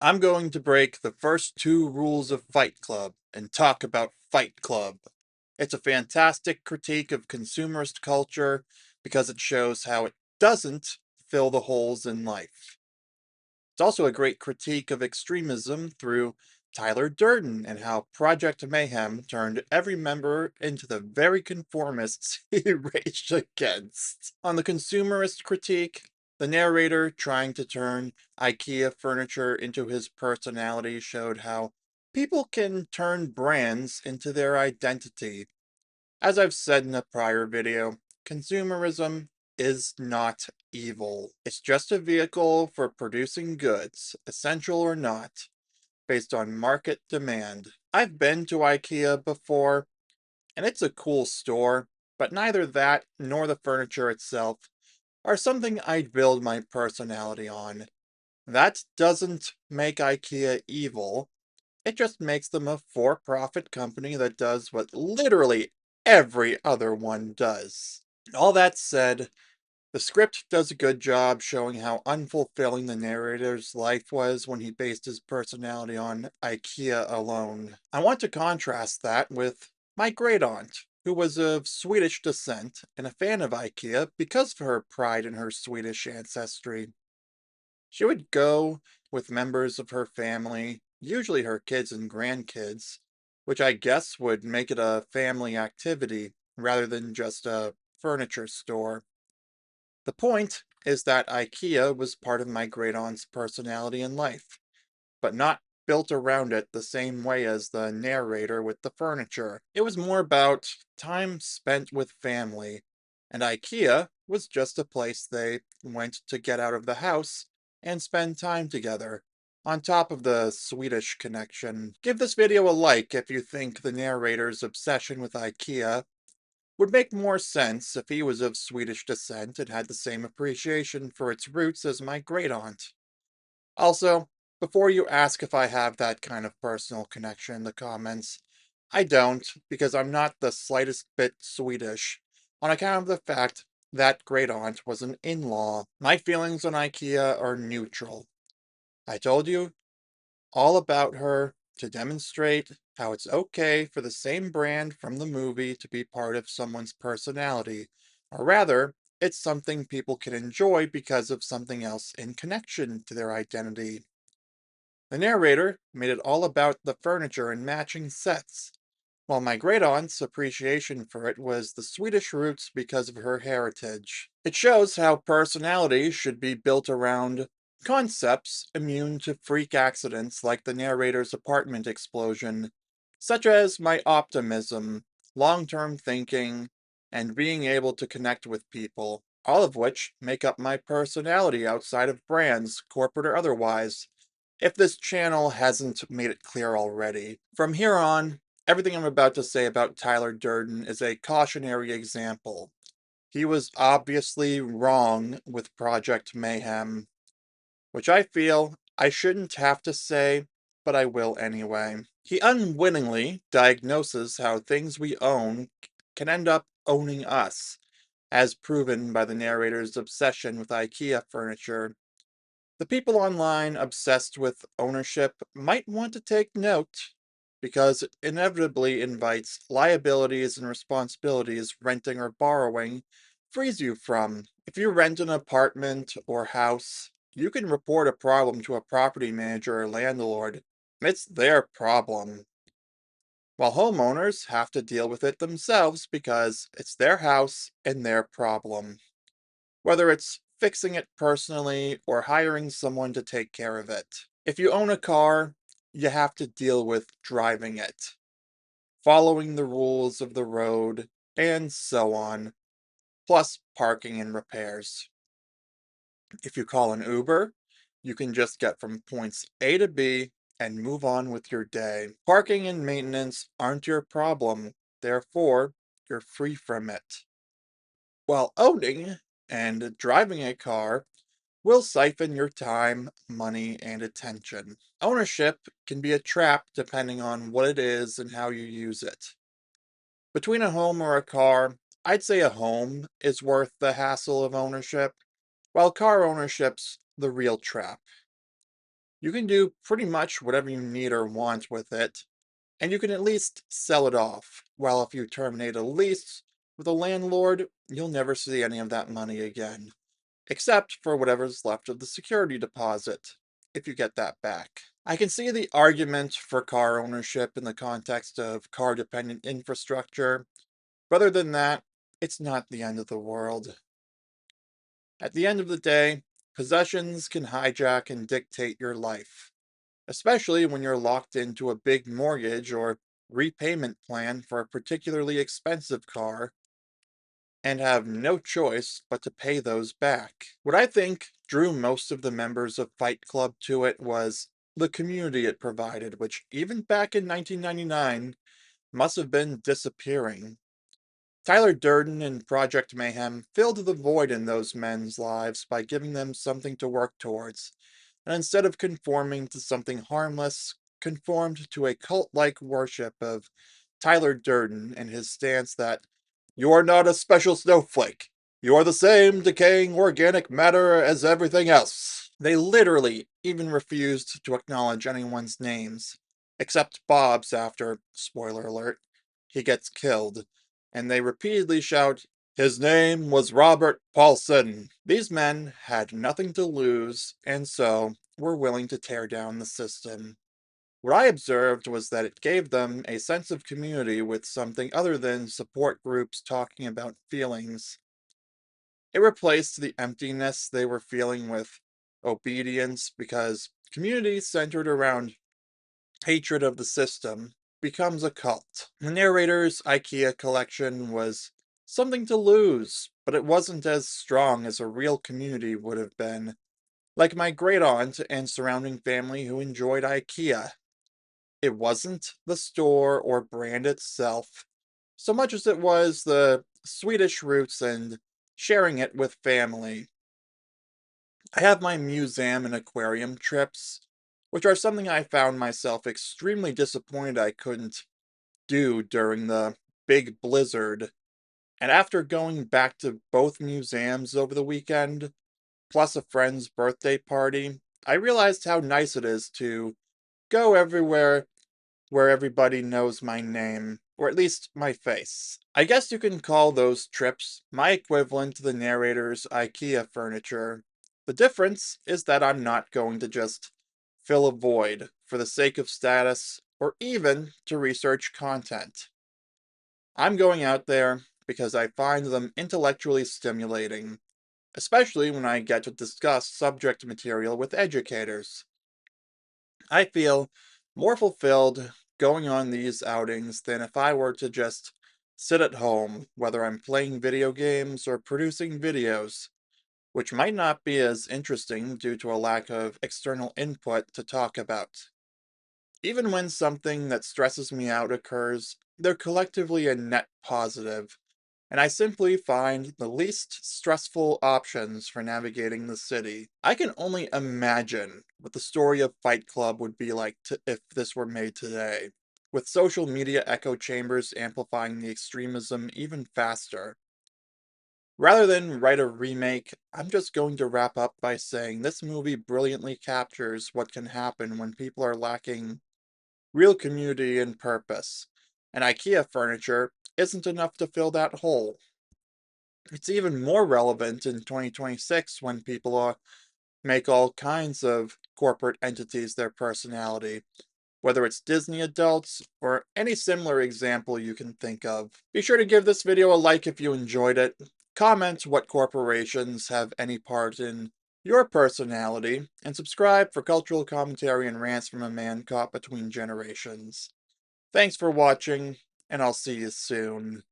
I'm going to break the first two rules of Fight Club and talk about Fight Club. It's a fantastic critique of consumerist culture because it shows how it doesn't fill the holes in life. It's also a great critique of extremism through Tyler Durden and how Project Mayhem turned every member into the very conformists he raged against. On the consumerist critique, the narrator trying to turn IKEA furniture into his personality showed how people can turn brands into their identity. As I've said in a prior video, consumerism is not evil. It's just a vehicle for producing goods, essential or not, based on market demand. I've been to IKEA before, and it's a cool store, but neither that nor the furniture itself are something I'd build my personality on. That doesn't make IKEA evil. It just makes them a for-profit company that does what literally every other one does. All that said, the script does a good job showing how unfulfilling the narrator's life was when he based his personality on IKEA alone. I want to contrast that with my great-aunt, who was of Swedish descent and a fan of IKEA because of her pride in her Swedish ancestry. She would go with members of her family, usually her kids and grandkids, which I guess would make it a family activity rather than just a furniture store. The point is that IKEA was part of my great aunt's personality and life, but not built around it the same way as the narrator with the furniture. It was more about time spent with family, and IKEA was just a place they went to get out of the house and spend time together, on top of the Swedish connection. Give this video a like if you think the narrator's obsession with IKEA would make more sense if he was of Swedish descent and had the same appreciation for its roots as my great-aunt. Also, before you ask if I have that kind of personal connection in the comments, I don't, because I'm not the slightest bit Swedish, on account of the fact that great-aunt was an in-law. My feelings on IKEA are neutral. I told you all about her to demonstrate how it's okay for the same brand from the movie to be part of someone's personality, or rather, it's something people can enjoy because of something else in connection to their identity. The narrator made it all about the furniture and matching sets, while my great-aunt's appreciation for it was the Swedish roots because of her heritage. It shows how personality should be built around concepts immune to freak accidents like the narrator's apartment explosion, such as my optimism, long-term thinking, and being able to connect with people, all of which make up my personality outside of brands, corporate or otherwise, if this channel hasn't made it clear already. From here on, everything I'm about to say about Tyler Durden is a cautionary example. He was obviously wrong with Project Mayhem, which I feel I shouldn't have to say, but I will anyway. He unwittingly diagnoses how things we own can end up owning us, as proven by the narrator's obsession with IKEA furniture. The people online obsessed with ownership might want to take note, because it inevitably invites liabilities and responsibilities renting or borrowing frees you from. If you rent an apartment or house, you can report a problem to a property manager or landlord. It's their problem. While homeowners have to deal with it themselves because it's their house and their problem, whether it's fixing it personally or hiring someone to take care of it. If you own a car, you have to deal with driving it, following the rules of the road, and so on, plus parking and repairs. If you call an Uber, you can just get from points A to B and move on with your day. Parking and maintenance aren't your problem, therefore, you're free from it. While owning and driving a car will siphon your time, money, and attention. Ownership can be a trap depending on what it is and how you use it. Between a home or a car, I'd say a home is worth the hassle of ownership, while car ownership's the real trap. You can do pretty much whatever you need or want with it, and you can at least sell it off. While if you terminate a lease with a landlord, you'll never see any of that money again, except for whatever's left of the security deposit, if you get that back. I can see the argument for car ownership in the context of car-dependent infrastructure, but other than that, it's not the end of the world. At the end of the day, possessions can hijack and dictate your life, especially when you're locked into a big mortgage or repayment plan for a particularly expensive car and have no choice but to pay those back. What I think drew most of the members of Fight Club to it was the community it provided, which even back in 1999 must have been disappearing. Tyler Durden and Project Mayhem filled the void in those men's lives by giving them something to work towards, and instead of conforming to something harmless, conformed to a cult-like worship of Tyler Durden and his stance that you are not a special snowflake. You are the same decaying organic matter as everything else. They literally even refused to acknowledge anyone's names, except Bob's after, spoiler alert, he gets killed, and they repeatedly shout, his name was Robert Paulson. These men had nothing to lose, and so were willing to tear down the system. What I observed was that it gave them a sense of community with something other than support groups talking about feelings. It replaced the emptiness they were feeling with obedience because community centered around hatred of the system becomes a cult. The narrator's IKEA collection was something to lose, but it wasn't as strong as a real community would have been, like my great aunt and surrounding family who enjoyed IKEA. It wasn't the store or brand itself, so much as it was the Swedish roots and sharing it with family. I have my museum and aquarium trips, which are something I found myself extremely disappointed I couldn't do during the big blizzard. And after going back to both museums over the weekend, plus a friend's birthday party, I realized how nice it is to go everywhere where everybody knows my name, or at least my face. I guess you can call those trips my equivalent to the narrator's IKEA furniture. The difference is that I'm not going to just fill a void for the sake of status or even to research content. I'm going out there because I find them intellectually stimulating, especially when I get to discuss subject material with educators. I feel more fulfilled going on these outings than if I were to just sit at home, whether I'm playing video games or producing videos, which might not be as interesting due to a lack of external input to talk about. Even when something that stresses me out occurs, they're collectively a net positive, and I simply find the least stressful options for navigating the city. I can only imagine what the story of Fight Club would be like if this were made today, with social media echo chambers amplifying the extremism even faster. Rather than write a remake, I'm just going to wrap up by saying this movie brilliantly captures what can happen when people are lacking real community and purpose, and IKEA furniture isn't enough to fill that hole. It's even more relevant in 2026 when people make all kinds of corporate entities their personality, whether it's Disney adults or any similar example you can think of. Be sure to give this video a like if you enjoyed it. Comment what corporations have any part in your personality, and subscribe for cultural commentary and rants from a man caught between generations. Thanks for watching, and I'll see you soon.